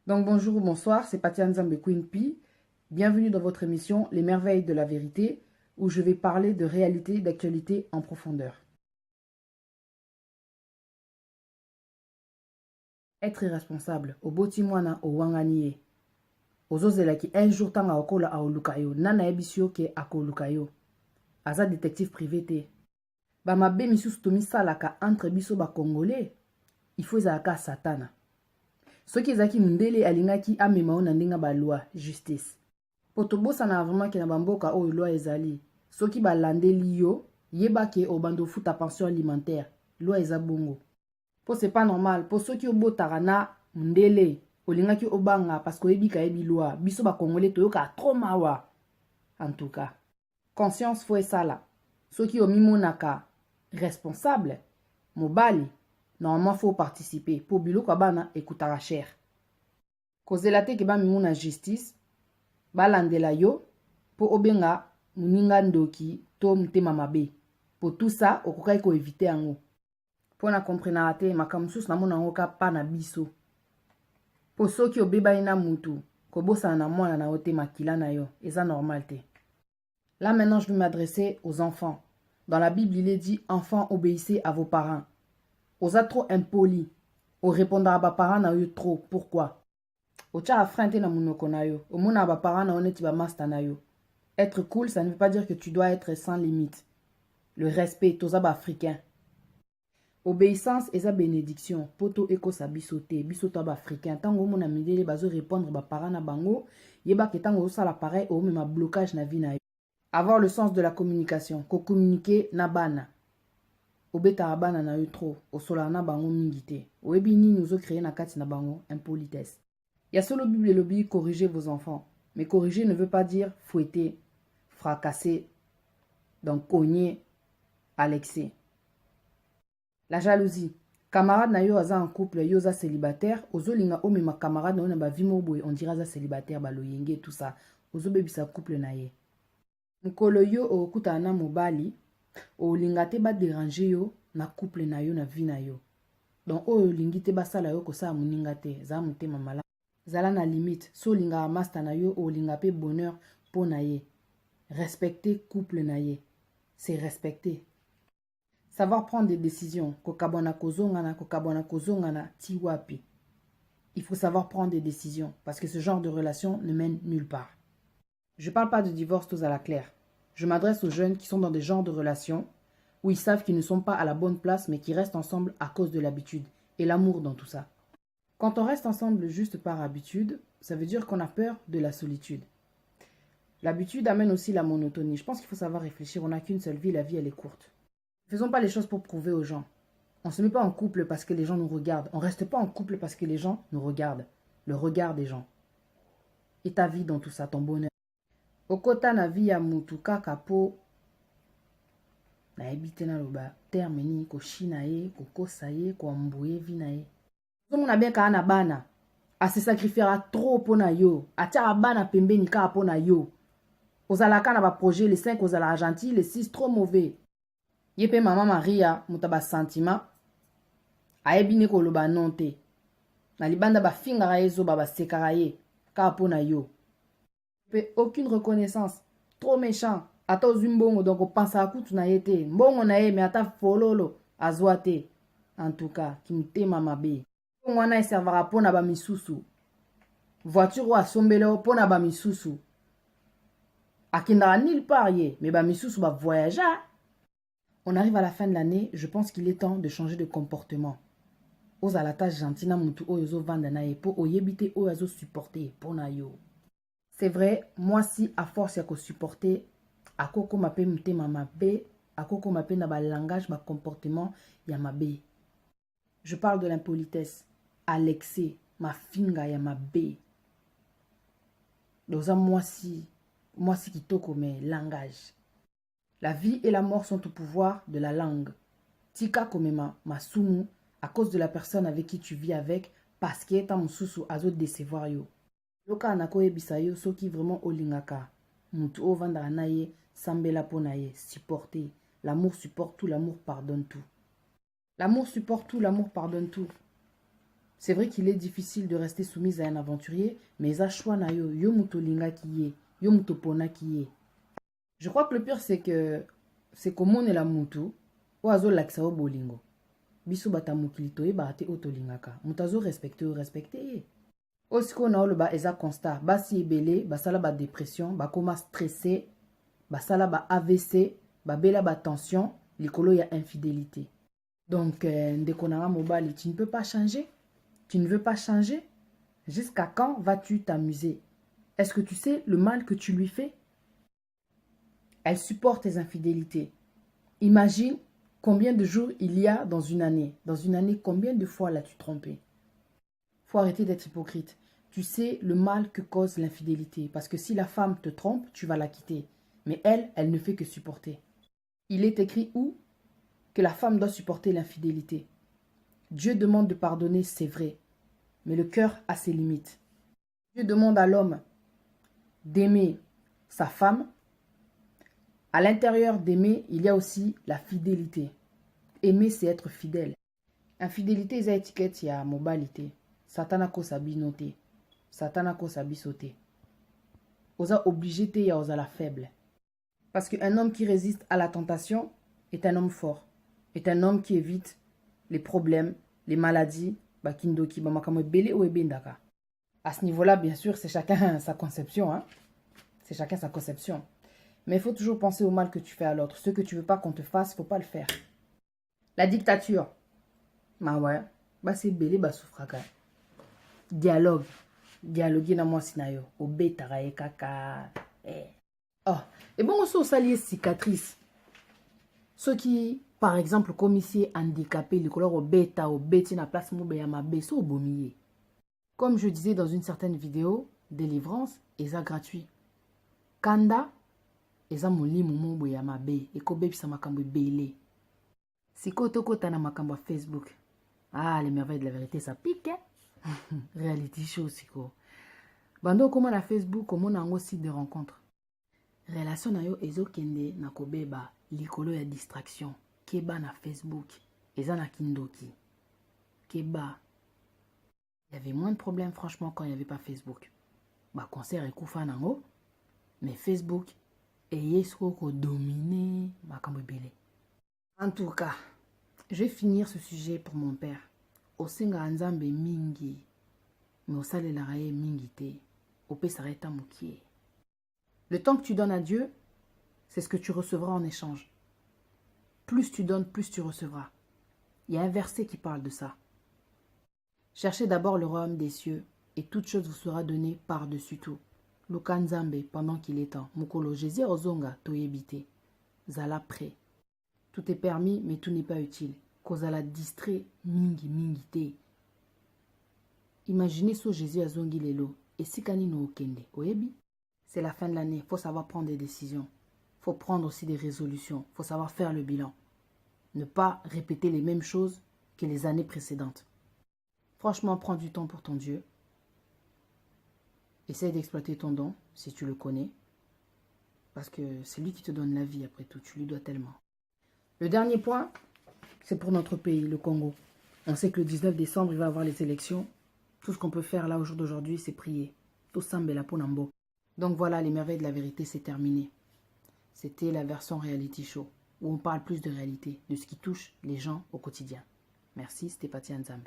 Donc bonjour ou bonsoir, c'est Patia Nzambe Queen P. Bienvenue dans votre émission Les Merveilles de la Vérité, où je vais parler de réalité, d'actualité en profondeur. Être irresponsable, oboti mwana owanganie. Ozozelaki un jour tanga okola aolukayo, nana ebisio ke akolukayo. Aza détective privé te. Ba mabe misusu tomi salaka entre biso ba congolais. Il faut ezalaka satana. Soki ezaki mundele alingaki amema na ndinga ba loi justice. Po tobosana vraiment ke na bamboka oyo loi ezali. Soki balandeli yo, yeba ke obando futa pension alimentaire. Loi eza bongo. Po c'est pas normal. Po soki obotaka na mundele, olingaki obanga parce que oyebi ka yebi loi. Biso ba congolais toyoka trop mawa. En tout cas, conscience faut esala. Soki omimonaka responsable, mobali, normalement faut participer. Po biloko bana ekutaka cher. Kozela te ke ba mimuna justice, balandela yo po obenga muninga ndoki to mutema mabe. Po tout ça okokai ko éviter yango. Po na comprena te makamusus na mona ngoka pa na biso. Po soki obeba ina mutu ko bosa na mwana na ote makila na yo, eza normal te. Là maintenant je vais m'adresser aux enfants. Dans la Bible il est dit enfants obéissez à vos parents. Oza trop impoli. O répondra à ba parents na yo trop. Pourquoi? Ocha afrente na munoko na yo. Omona ba parents na oneti ba master na yo. Être cool, ça ne veut pas dire que tu dois être sans limite. Le respect, toza ba africain. Obéissance et sa bénédiction. Poto eko sa bisote, bisoto ba africain. Tango mona midele bazo répondre ba parents na bango, yeba ke tango sa la pareil o même blocage na vie na yo. Avoir le sens de la communication, ko communiquer na bana. Obeta bana na yo trop, osola na bango mingi te. Oyebi nini ozo créer na kati na bango impolitesse. Ya solo Bible lobby corriger vos enfants. Mais corriger ne veut pas dire fouetter, fracasser, donc cogner à l'excès. La jalousie. Camarade na yo aza en couple, yo za célibataire, ozo linga ome ma camarade na yo na ba vimo boy, on dira za célibataire ba loyenge tout ça. Ozo bebisa couple na ye. Mukolo yo okuta na mobali, o linga te ba déranger yo na couple na yo na vie na yo. Donc o lingi te ba sala yo ko sa muninga te, za mutema mala. Zala na limite, so linga master na yo o linga pe bonheur po na ye. Respecter couple na ye. C'est respecter. Savoir prendre des décisions. Kokabona kozongana ti wapi. Il faut savoir prendre des décisions parce que ce genre de relation ne mène nulle part. Je ne parle pas de divorce tous à la claire. Je m'adresse aux jeunes qui sont dans des genres de relations où ils savent qu'ils ne sont pas à la bonne place mais qui restent ensemble à cause de l'habitude et l'amour dans tout ça. Quand on reste ensemble juste par habitude, ça veut dire qu'on a peur de la solitude. L'habitude amène aussi la monotonie. Je pense qu'il faut savoir réfléchir. On n'a qu'une seule vie, la vie elle est courte. Ne faisons pas les choses pour prouver aux gens. On ne se met pas en couple parce que les gens nous regardent. On ne reste pas en couple parce que les gens nous regardent. Le regard des gens. Et ta vie dans tout ça, ton bonheur. Okota na vie ya mutu kaka po na ebite na loba terme ni ko shina ye, ko kosa ye, ko amboye vie na ye. Somona bien ka na bana. A se sacrifiera trop pour na yo. Atia bana pembeni ka pour na yo. Ozalaka na ba projet les 5 ozala gentil, les 6 trop mauvais. Yepe maman Maria mutaba sentiment. Aebine ko loba non te. Na libanda ba fingara yezo ba sekara ye ka pour na yo. Aucune reconnaissance. Trop méchant. Ata ozumbongo donc on pense à kutu na yete. Mbongo na ye mais ata fololo azwate. En tout cas, kimtema mabe. Mwana eservara pona ba misusu. Voiture wa sombelo pona ba misusu. Akindara nulle part ye, mais ba misusu ba voyager. On arrive à la fin de l'année, je pense qu'il est temps de changer de comportement. Oza la tâche gentille na mutu oyozo vanda na ye po oyebite oyozo supporter pona yo. C'est vrai, moi si à force ya ko supporter akoko mape mutema mabe, akoko mape na ba langage ba comportement ya mabe. Je parle de l'impolitesse. À l'excès, ma finga ya mabe. Doza moi si kitoko mais langage. La vie et la mort sont au pouvoir de la langue. Tika komema masumu à cause de la personne avec qui tu vis avec parce que ta mususu azo décevoir yo. Loka anako ebisa yo soki vraiment olingaka. Mutu o vandara na ye, sambela po na ye, supporter. L'amour supporte tout, l'amour pardonne tout. L'amour supporte tout, l'amour pardonne tout. C'est vrai qu'il est difficile de rester soumise à un aventurier, mais eza choix na yo, yo muto linga kiye, yo muto pona kiye. Je crois que le pire c'est que c'est komone la mutu, oazo lakisa o bolingo. Biso bata mokili toyeba te o tolingaka. Mutu azo respecte o respecte ye. Osiko na oloba eza constat, basi ebele, basala ba dépression, bakoma stressé, basala ba AVC, babela ba tension, likolo ya infidélité. Donc, ndeko na mobali, tu ne peux pas changer? Tu ne veux pas changer? Jusqu'à quand vas-tu t'amuser? Est-ce que tu sais le mal que tu lui fais? Elle supporte tes infidélités. Imagine combien de jours il y a dans une année. Dans une année, combien de fois l'as-tu trompé? Faut arrêter d'être hypocrite. Tu sais le mal que cause l'infidélité. Parce que si la femme te trompe, tu vas la quitter. Mais elle, elle ne fait que supporter. Il est écrit où? Que la femme doit supporter l'infidélité. Dieu demande de pardonner, c'est vrai. Mais le cœur a ses limites. Dieu demande à l'homme d'aimer sa femme. À l'intérieur d'aimer, il y a aussi la fidélité. Aimer, c'est être fidèle. Infidélité, c'est étiquette, il y a mobilité. Satana ko sabi noté. Satana ko sabi sauté. Osa obligé te ya osa la faible. Parce qu'un homme qui résiste à la tentation est un homme fort. Est un homme qui évite les problèmes, les maladies, bakindoki, bamakamo belé ou ebendaka. À ce niveau-là, bien sûr, c'est chacun sa conception. Hein? C'est chacun sa conception. Mais il faut toujours penser au mal que tu fais à l'autre. Ce que tu veux pas qu'on te fasse, faut pas le faire. La dictature. Bah ouais. Bah c'est belé, bah souffraka. Dialogue. Dialogue na moi sinayo. Obetara e kaka. Oh. Et bon, aussi, ça lié cicatrice. Ceux qui, par exemple, comme ici, handicapés, les couleurs au bêta, au bêti, na place moubeyama, beso, au bomier. Comme je disais dans une certaine vidéo, délivrance, et ça gratuit. Kanda, et ça mouli moumou boyama be, et kobe pisa makambo belé. Si koto kota na makambo Facebook. Ah, les merveilles de la vérité, ça pique, hein? Reality show, siko. Bando, comment na Facebook, comment na un site de rencontre. Relation na yo ezo kende na kobeba likolo ya distraction. Keba na Facebook, eza na kindoki. Keba. Il y avait moins de problèmes franchement quand il n'y avait pas Facebook. Bah concert et koufa nango, mais Facebook et yesko ko dominé makambo belé. En tout cas, je vais finir ce sujet pour mon père. Osenga nzambe mingi, mais osale la raye mingi te. Ope sareta mukie. Le temps que tu donnes à Dieu, c'est ce que tu recevras en échange. Plus tu donnes, plus tu recevras. Il y a un verset qui parle de ça. Cherchez d'abord le royaume des cieux, et toute chose vous sera donnée par-dessus tout. Lukanzambe, pendant qu'il est temps. Mukolo Jésus ozonga toyebite. Zala prêt. Tout est permis, mais tout n'est pas utile. Kozala distrait, mingi mingi te. Imaginez ce Jésus azongi lelo, et sikani no okende. Oyebi? C'est la fin de l'année, il faut savoir prendre des décisions. Il faut prendre aussi des résolutions. Il faut savoir faire le bilan. Ne pas répéter les mêmes choses que les années précédentes. Franchement, prends du temps pour ton Dieu. Essaye d'exploiter ton don, si tu le connais. Parce que c'est lui qui te donne la vie, après tout. Tu lui dois tellement. Le dernier point, c'est pour notre pays, le Congo. On sait que le 19 décembre, il va y avoir les élections. Tout ce qu'on peut faire là, au jour d'aujourd'hui, c'est prier. Tout semble la ponambo. Donc voilà, les merveilles de la vérité, c'est terminé. C'était la version reality show, où on parle plus de réalité, de ce qui touche les gens au quotidien. Merci, c'était Patia Nzambe.